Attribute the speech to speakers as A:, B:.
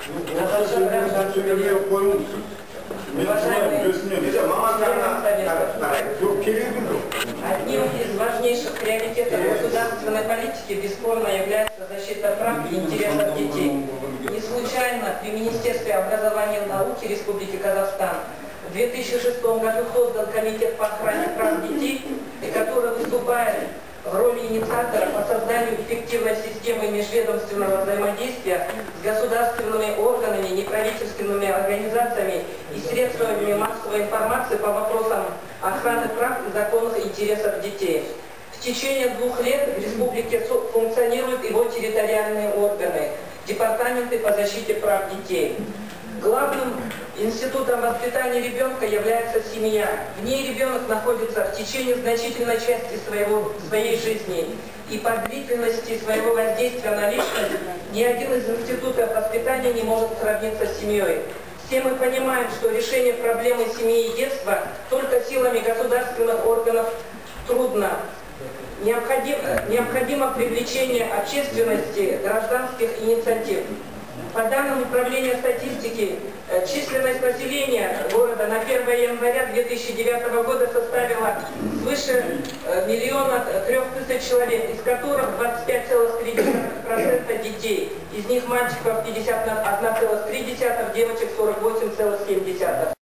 A: Одним из важнейших приоритетов государственной политики бесспорно является защита прав и интересов детей. Не случайно при Министерстве образования и науки Республики Казахстан в 2006 году создан Комитет по охране прав детей, который выступает в роли инициатора по созданию эффективной системы межведомственного взаимодействия с государственными органами, неправительственными организациями и средствами массовой информации по вопросам охраны прав и законных интересов детей. В течение 2 лет в республике функционируют его территориальные органы, департаменты по защите прав детей. Главным институтом воспитания ребенка является семья. В ней ребенок находится в течение значительной части своей жизни. И по длительности своего воздействия на личность ни один из институтов воспитания не может сравниться с семьей. Все мы понимаем, что решение проблемы семьи и детства только силами государственных органов трудно. Необходимо привлечение общественности, гражданских инициатив. По данным Управления статистики, численность населения города на 1 января 2009 года составила свыше 1 300 000 человек, из которых 25,3% детей. Из них мальчиков 51,3%, девочек 48,7%.